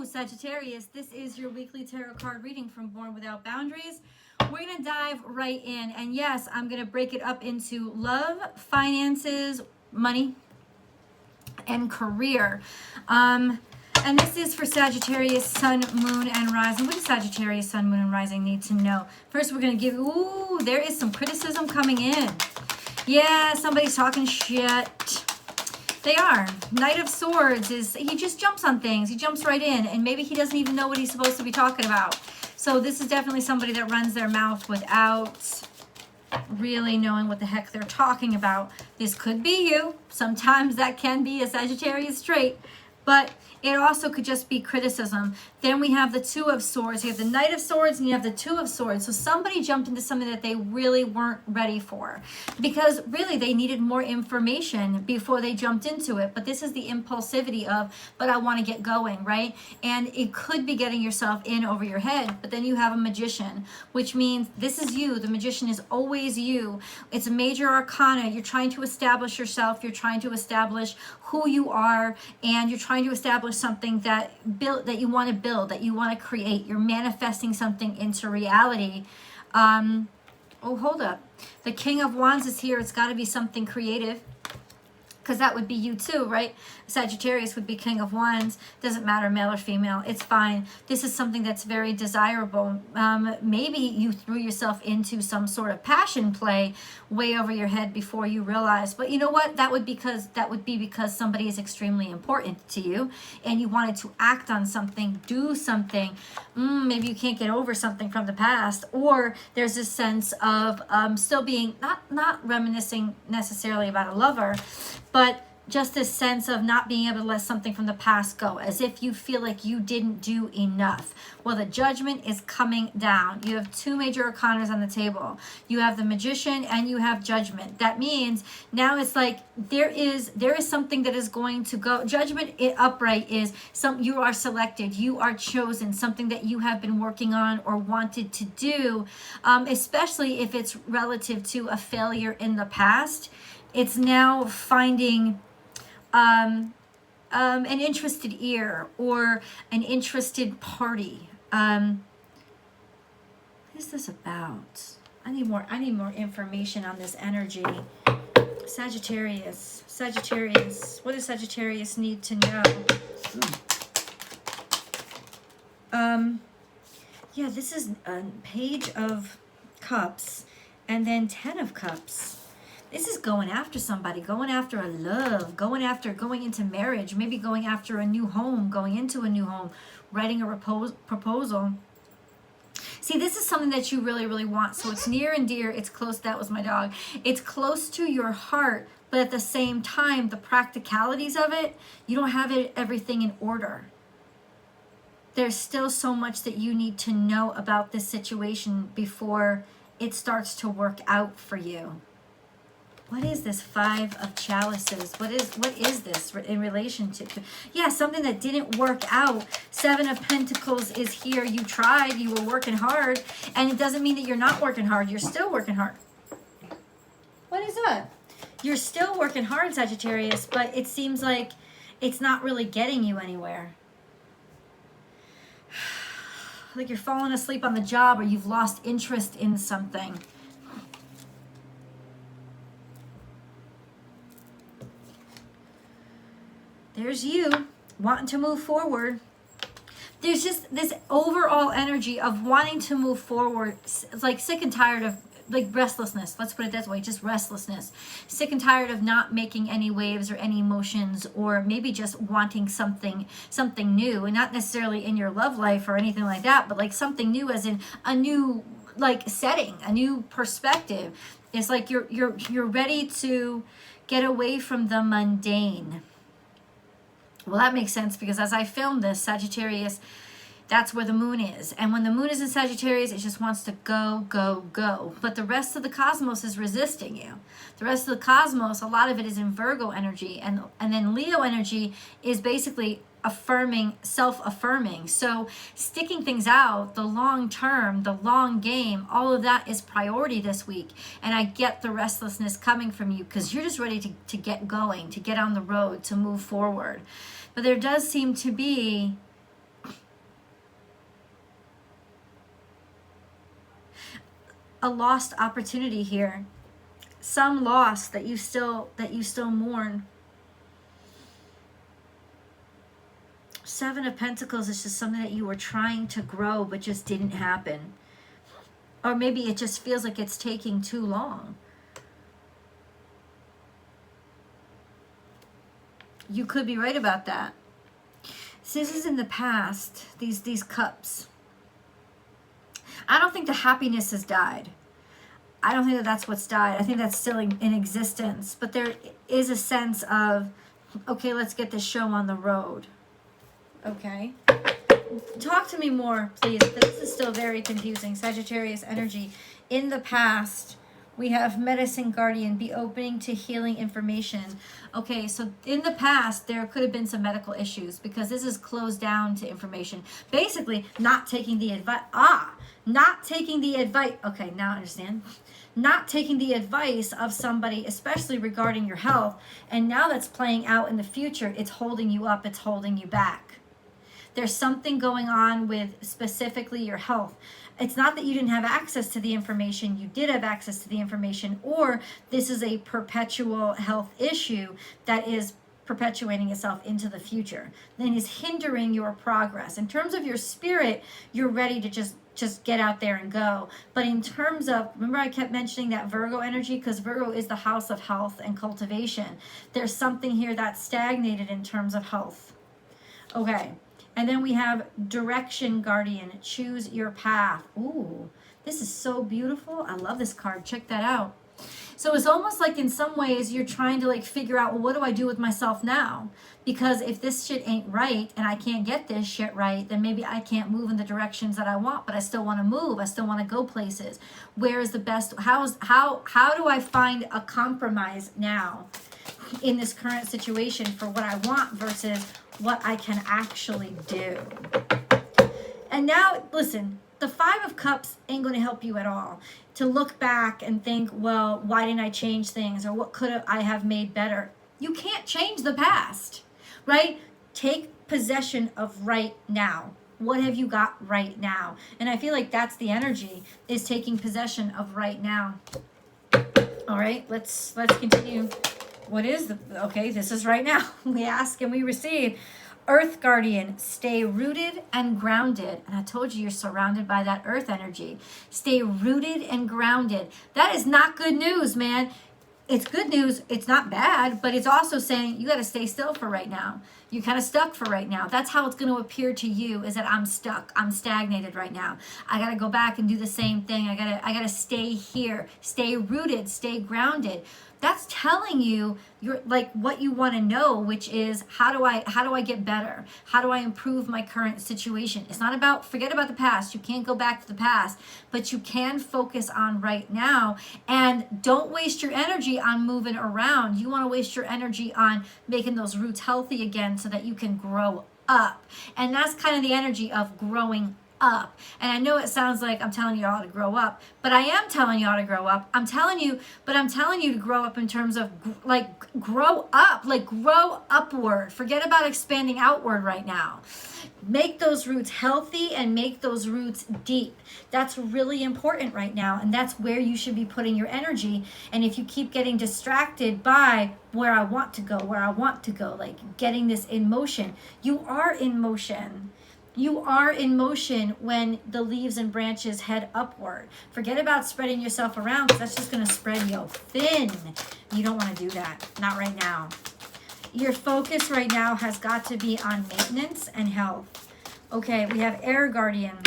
Sagittarius, this is your weekly tarot card reading from Born Without Boundaries. We're going to dive right in. And yes, I'm going to break it up into love, finances, money, and career. And this is for Sagittarius, Sun, Moon, and Rising. What does Sagittarius, Sun, Moon, and Rising need to know? First, we're going to give, ooh, there is some criticism coming in. Yeah, somebody's talking shit. They are. Knight of Swords is, he just jumps on things. He jumps right in, and maybe he doesn't even know what he's supposed to be talking about. So this is definitely somebody that runs their mouth without really knowing what the heck they're talking about. This could be you. Sometimes that can be a Sagittarius trait, but it also could just be criticism. Then we have the Two of Swords. You have the Knight of Swords and you have the Two of Swords. So somebody jumped into something that they really weren't ready for, because really they needed more information before they jumped into it. But this is the impulsivity of, but I want to get going, right? And it could be getting yourself in over your head. But then you have a Magician, which means this is you. The Magician is always you. It's a major arcana. You're trying to establish yourself. You're trying to establish who you are, and you're trying to establish something that you want to build, that you want to create. You're manifesting something into reality. Oh, hold up. The King of Wands is here. It's got to be something creative, because that would be you too, right? Sagittarius would be King of Wands. Doesn't matter, male or female. It's fine. This is something that's very desirable. Maybe you threw yourself into some sort of passion play way over your head before you realized. But you know what? That would be because somebody is extremely important to you, and you wanted to act on something, do something. Maybe you can't get over something from the past, or there's this sense of still being not reminiscing necessarily about a lover, but just this sense of not being able to let something from the past go, as if you feel like you didn't do enough. Well, the Judgment is coming down. You have two major arcanas on the table. You have the Magician and you have Judgment. That means now it's like there is something that is going to go. Judgment upright is you are selected, you are chosen, something that you have been working on or wanted to do, especially if it's relative to a failure in the past. It's now finding an interested ear or an interested party. What is this about? I need more information on this energy. Sagittarius. What does Sagittarius need to know? Yeah, this is a Page of Cups and then 10 of Cups. This is going after somebody, going after a love, going into marriage, maybe going after a new home, going into a new home, writing a proposal. See, this is something that you really, really want. So it's near and dear. It's close. That was my dog. It's close to your heart, but at the same time, the practicalities of it, you don't have everything in order. There's still so much that you need to know about this situation before it starts to work out for you. What is this Five of Chalices? What is this in relation to? Yeah, something that didn't work out. Seven of Pentacles is here. You tried. You were working hard. And it doesn't mean that you're not working hard. You're still working hard. What is that? You're still working hard, Sagittarius, but it seems like it's not really getting you anywhere. Like you're falling asleep on the job, or you've lost interest in something. There's you wanting to move forward. There's just this overall energy of wanting to move forward. It's like sick and tired of restlessness. Let's put it that way, just restlessness. Sick and tired of not making any waves or any emotions, or maybe just wanting something new, and not necessarily in your love life or anything like that, but like something new as in a new setting, a new perspective. It's like you're ready to get away from the mundane. Well, that makes sense, because as I filmed this, Sagittarius, that's where the moon is. And when the moon is in Sagittarius, it just wants to go, go, go. But the rest of the cosmos is resisting you. The rest of the cosmos, a lot of it is in Virgo energy. And then Leo energy is basically affirming, self-affirming. So sticking things out, the long term, the long game, all of that is priority this week. And I get the restlessness coming from you, because you're just ready to get going, to get on the road, to move forward. But there does seem to be a lost opportunity here. Some loss that you still mourn. Seven of Pentacles is just something that you were trying to grow but just didn't happen. Or maybe it just feels like it's taking too long. You could be right about that. So this is in the past, these cups. I don't think the happiness has died. I don't think that that's what's died. I think that's still in existence. But there is a sense of, okay, let's get this show on the road. Okay? Talk to me more, please, because this is still very confusing. Sagittarius energy. In the past, we have Medicine Guardian, be opening to healing information. Okay, so in the past, there could have been some medical issues because this is closed down to information. Basically, not taking the advice. Not taking the advice. Okay, now I understand. Not taking the advice of somebody, especially regarding your health. And now that's playing out in the future. It's holding you up. It's holding you back. There's something going on with specifically your health. It's not that you didn't have access to the information. You did have access to the information, or this is a perpetual health issue that is perpetuating itself into the future. Then is hindering your progress. In terms of your spirit, you're ready to just get out there and go. But in terms of, remember I kept mentioning that Virgo energy, because Virgo is the house of health and cultivation. There's something here that's stagnated in terms of health. Okay. And then we have Direction Guardian, choose your path. Ooh, this is so beautiful. I love this card. Check that out. So it's almost like in some ways you're trying to like figure out, well, what do I do with myself now? Because if this shit ain't right and I can't get this shit right, then maybe I can't move in the directions that I want, but I still want to move. I still want to go places. Where is the best? How do I find a compromise now in this current situation for what I want versus what I can actually do? And now, listen, the Five of Cups ain't going to help you at all. To look back and think, well, why didn't I change things? Or what could I have made better? You can't change the past, right? Take possession of right now. What have you got right now? And I feel like that's the energy, is taking possession of right now. All right, let's continue. What is okay, this is right now. We ask and we receive. Earth Guardian, stay rooted and grounded. And I told you, you're surrounded by that earth energy. Stay rooted and grounded. That is not good news, man. It's good news. It's not bad, but it's also saying you got to stay still for right now. You're kind of stuck for right now. That's how it's going to appear to you, is that I'm stuck. I'm stagnated right now. I got to go back and do the same thing. I got to stay here. Stay rooted, stay grounded. That's telling you you're like what you want to know, which is how do I get better? How do I improve my current situation? It's not about, forget about the past. You can't go back to the past, but you can focus on right now, and don't waste your energy on moving around. You want to waste your energy on making those roots healthy again so that you can grow up. And that's kind of the energy of growing up. And I know it sounds like I'm telling you all to grow up, but I am telling you all to grow up. I'm telling you to grow up in terms of grow up, like grow upward. Forget about expanding outward right now. Make those roots healthy and make those roots deep. That's really important right now, and that's where you should be putting your energy. And if you keep getting distracted by where I want to go, like getting this in motion, you are in motion. You are in motion when the leaves and branches head upward. Forget about spreading yourself around, because that's just going to spread you thin. You don't want to do that. Not right now. Your focus right now has got to be on maintenance and health. Okay, we have Air Guardian,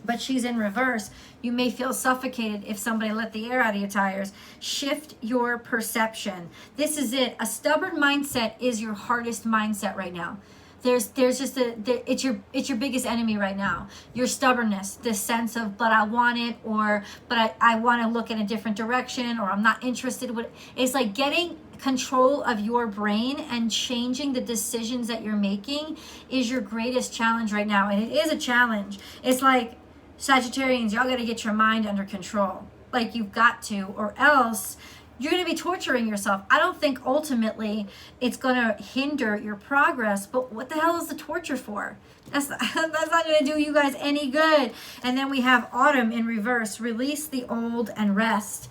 but she's in reverse. You may feel suffocated if somebody let the air out of your tires. Shift your perception. This is it. A stubborn mindset is your hardest mindset right now. There's just it's your biggest enemy right now. Your stubbornness, this sense of, but I want it, or but I want to look in a different direction, or I'm not interested. It's like getting control of your brain and changing the decisions that you're making is your greatest challenge right now. And it is a challenge. It's like, Sagittarians, y'all got to get your mind under control. Like, you've got to, or else You're going to be torturing yourself. I don't think ultimately it's going to hinder your progress, but what the hell is the torture for? That's not going to do you guys any good. And then we have autumn in reverse. Release the old and rest.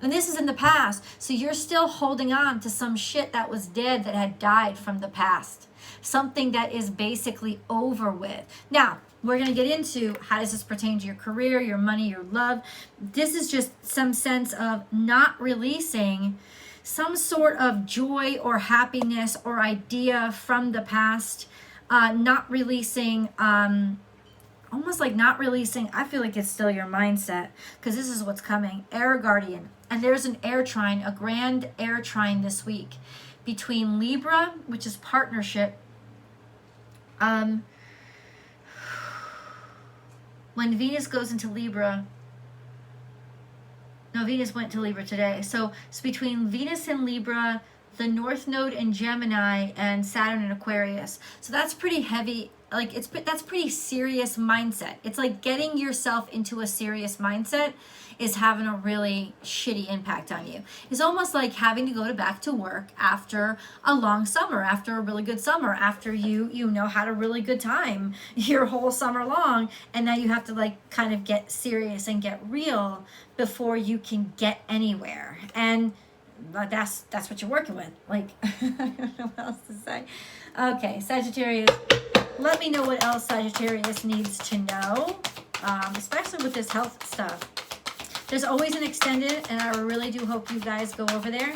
And this is in the past. So you're still holding on to some shit that was dead, that had died from the past. Something that is basically over with. Now, we're going to get into how does this pertain to your career, your money, your love. This is just some sense of not releasing some sort of joy or happiness or idea from the past. Not releasing, almost like not releasing, I feel like it's still your mindset, because this is what's coming. Air guardian. And there's an air trine, a grand air trine this week between Libra, which is partnership. When Venus goes into Libra, no, Venus went to Libra today. So it's between Venus and Libra, the North Node in Gemini, and Saturn in Aquarius. So that's pretty heavy. Like that's pretty serious mindset. It's like getting yourself into a serious mindset is having a really shitty impact on you. It's almost like having to go back to work after a long summer, after a really good summer, after you had a really good time your whole summer long, and now you have to like kind of get serious and get real before you can get anywhere. And that's what you're working with. Like, I don't know what else to say. Okay, Sagittarius. Let me know what else Sagittarius needs to know, especially with this health stuff. There's always an extended, and I really do hope you guys go over there.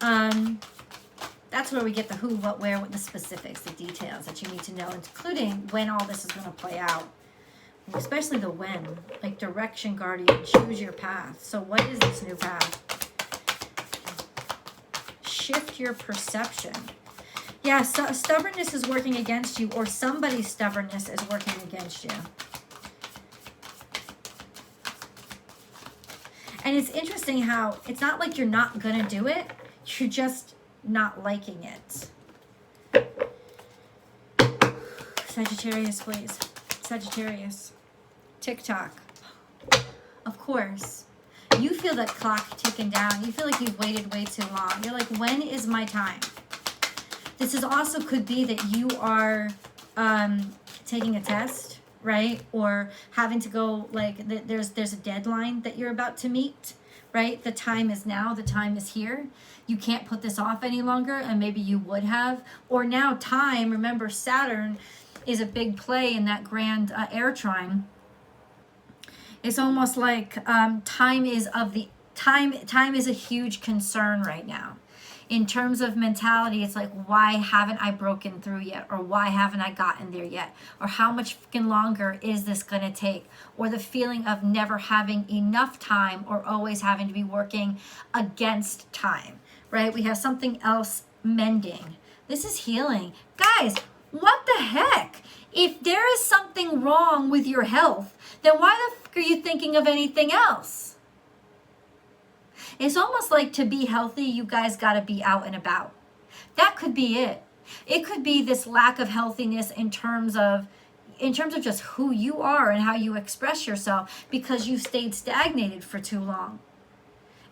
That's where we get the who, what, where, what the specifics, the details that you need to know, including when all this is going to play out. Especially the when, like direction guardian, choose your path. So what is this new path? Shift your perception. Yeah, so stubbornness is working against you, or somebody's stubbornness is working against you. And it's interesting how it's not like you're not going to do it. You're just not liking it. Sagittarius, please. Sagittarius. TikTok. Of course. You feel that clock ticking down. You feel like you've waited way too long. You're like, when is my time? This is also could be that you are taking a test, right? Or having to go, like, there's a deadline that you're about to meet, right? The time is now. The time is here. You can't put this off any longer, and maybe you would have. Or now time, remember Saturn is a big play in that grand air trine. It's almost like time is a huge concern right now. In terms of mentality, it's like, why haven't I broken through yet? Or why haven't I gotten there yet? Or how much freaking longer is this going to take? Or the feeling of never having enough time, or always having to be working against time, right? We have something else, mending. This is healing. Guys, what the heck? If there is something wrong with your health, then why the fuck are you thinking of anything else? It's almost like to be healthy, you guys got to be out and about. That could be it. It could be this lack of healthiness in terms of just who you are and how you express yourself, because you stayed stagnated for too long.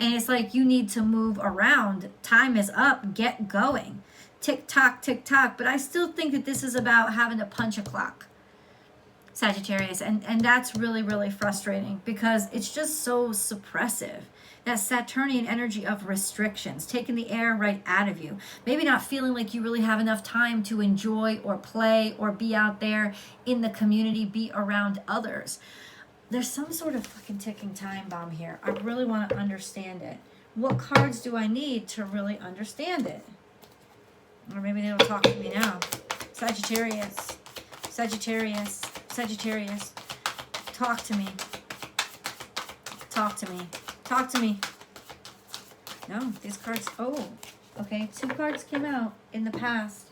And it's like you need to move around. Time is up. Get going. Tick tock, tick tock. But I still think that this is about having to punch a clock, Sagittarius. And that's really, really frustrating, because it's just so suppressive. That Saturnian energy of restrictions, taking the air right out of you. Maybe not feeling like you really have enough time to enjoy or play or be out there in the community, be around others. There's some sort of fucking ticking time bomb here. I really want to understand it. What cards do I need to really understand it? Or maybe they'll talk to me now. Sagittarius. Sagittarius. Sagittarius. Talk to me. Talk to me. Talk to me. No, these cards. Oh, okay. 2 cards came out in the past.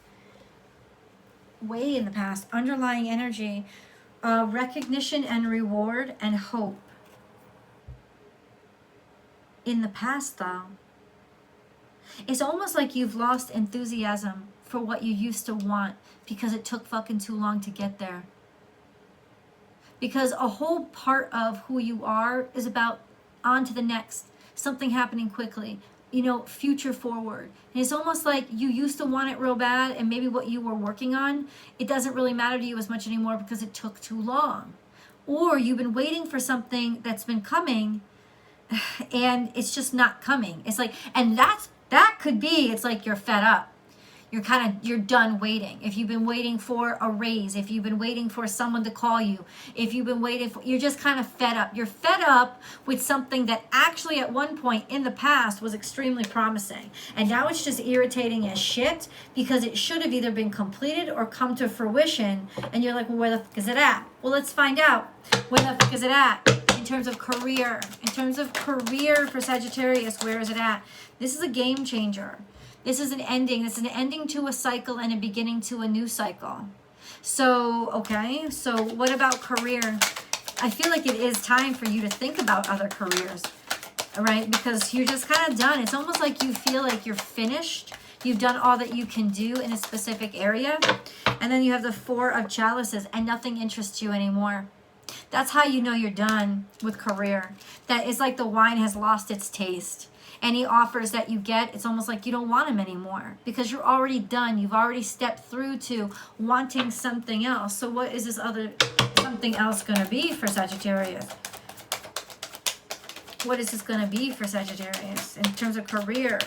Way in the past. Underlying energy. Recognition and reward and hope. In the past, though, it's almost like you've lost enthusiasm for what you used to want, because it took fucking too long to get there. Because a whole part of who you are is about on to the next, something happening quickly, future forward. And it's almost like you used to want it real bad, and maybe what you were working on, it doesn't really matter to you as much anymore because it took too long. Or you've been waiting for something that's been coming and it's just not coming. It's like, and that could be, it's like you're fed up. You're done waiting. If you've been waiting for a raise, if you've been waiting for someone to call you, if you've been waiting for, you're just kind of fed up. You're fed up with something that actually at one point in the past was extremely promising. And now it's just irritating as shit because it should have either been completed or come to fruition. And you're like, well, where the fuck is it at? Well, let's find out. Where the fuck is it at? In terms of career. In terms of career for Sagittarius, where is it at? This is a game changer. This is an ending. This is an ending to a cycle and a beginning to a new cycle. So, okay. So what about career? I feel like it is time for you to think about other careers, right? Because you're just kind of done. It's almost like you feel like you're finished. You've done all that you can do in a specific area. And then you have the Four of Chalices and nothing interests you anymore. That's how you know you're done with career. That is like the wine has lost its taste. Any offers that you get, it's almost like you don't want them anymore because you're already done. You've already stepped through to wanting something else. So what is this other something else going to be for Sagittarius? What is this going to be for Sagittarius in terms of career?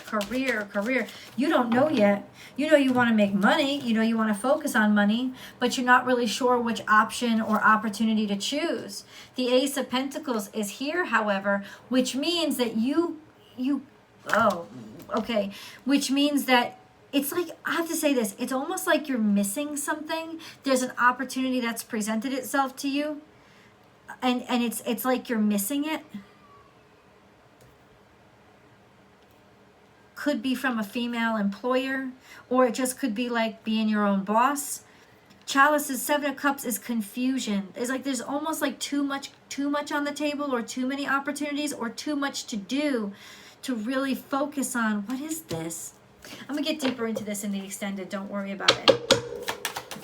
You don't know yet. You know you want to make money. You know you want to focus on money, but you're not really sure which option or opportunity to choose. The Ace of Pentacles is here, however, which means that which means that it's like, I have to say this, it's almost like you're missing something. There's an opportunity that's presented itself to you, and it's like you're missing it. Could be from a female employer, or it just could be like being your own boss. Chalices, Seven of Cups is confusion. It's like there's almost like too much on the table, or too many opportunities, or too much to do to really focus on what is this. I'm gonna get deeper into this in the extended, don't worry about it.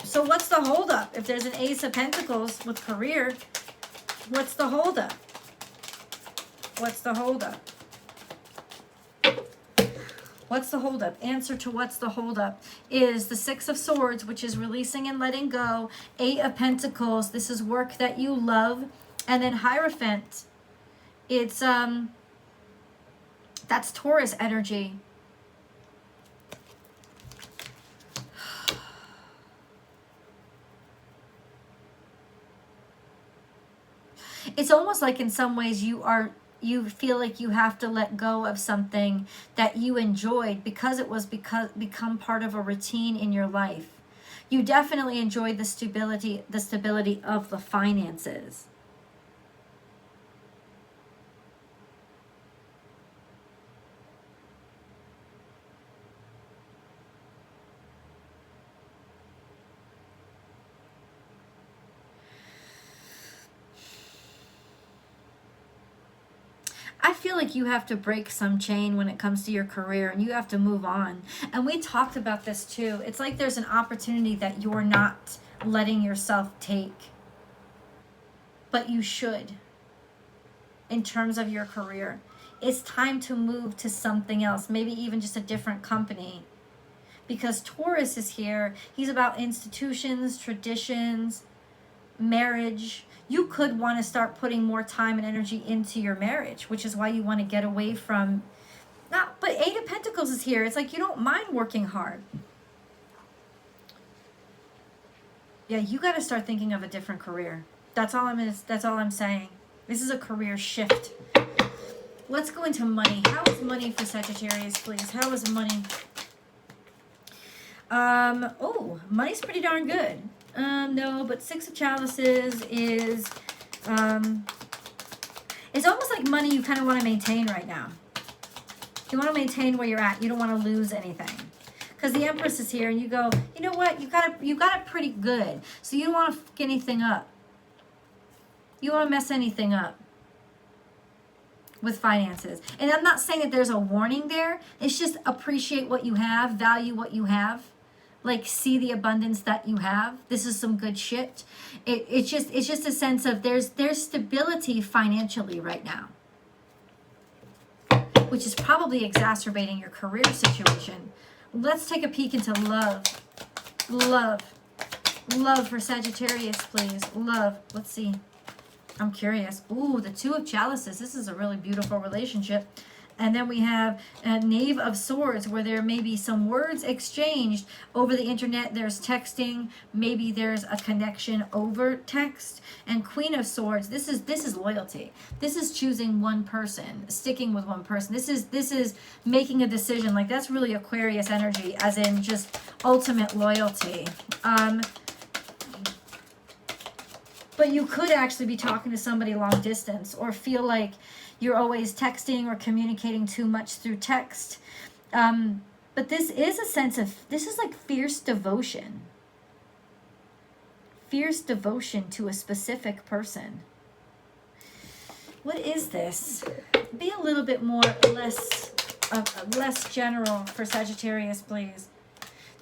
So what's the holdup? If there's an Ace of Pentacles with career, what's the holdup? What's the holdup? What's the holdup? Answer to what's the holdup is the Six of Swords, which is releasing and letting go. Eight of Pentacles, this is work that you love. And then Hierophant, it's that's Taurus energy. It's almost like in some ways you feel like you have to let go of something that you enjoyed because it was become part of a routine in your life. You definitely enjoyed the stability of the finances. I feel like you have to break some chain when it comes to your career, and you have to move on. And we talked about this too. It's like there's an opportunity that you're not letting yourself take, but you should in terms of your career. It's time to move to something else, maybe even just a different company. Because Taurus is here. He's about institutions, traditions, marriage. You could want to start putting more time and energy into your marriage, which is why you want to get away from but Eight of Pentacles is here. It's like you don't mind working hard. Yeah, you got to start thinking of a different career. That's all I'm saying. This is a career shift. Let's go into money. How is money for Sagittarius, please? How is money? Money's pretty darn good. No, but Six of Chalices is, it's almost like money you kind of want to maintain right now. You want to maintain where you're at. You don't want to lose anything. Because the Empress is here and you go, you know what? You got it pretty good. So you don't want to fuck anything up. You don't want to mess anything up with finances. And I'm not saying that there's a warning there. It's just appreciate what you have, value what you have. Like, see the abundance that you have. This is some good shit. It's just a sense of there's stability financially right now. which is probably exacerbating your career situation. Let's take a peek into love. Love for Sagittarius, please. Love. Let's see. I'm curious. Ooh, the Two of Chalices. This is a really beautiful relationship. And then we have a Knave of Swords, where there may be some words exchanged over the internet. There's texting. Maybe there's a connection over text. And Queen of Swords. This is loyalty. This is choosing one person, sticking with one person. This is making a decision. Like, that's really Aquarius energy, as in just ultimate loyalty. But you could actually be talking to somebody long distance, or feel like you're always texting or communicating too much through text. But this is a sense of, this is like fierce devotion. Fierce devotion to a specific person. What is this? Be a little bit more, less general for Sagittarius, please.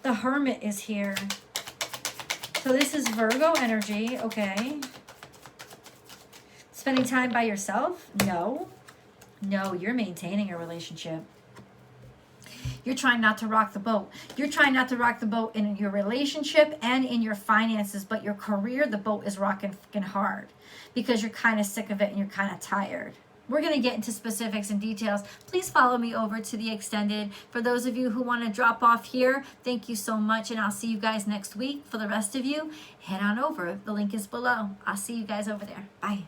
The Hermit is here. So this is Virgo energy, okay. Spending time by yourself? No, you're maintaining a relationship. You're trying not to rock the boat. You're trying not to rock the boat in your relationship and in your finances, but your career, the boat is rocking fucking hard because you're kind of sick of it and you're kind of tired. We're going to get into specifics and details. Please follow me over to the extended. For those of you who want to drop off here, thank you so much, and I'll see you guys next week. For the rest of you, head on over. The link is below. I'll see you guys over there. Bye.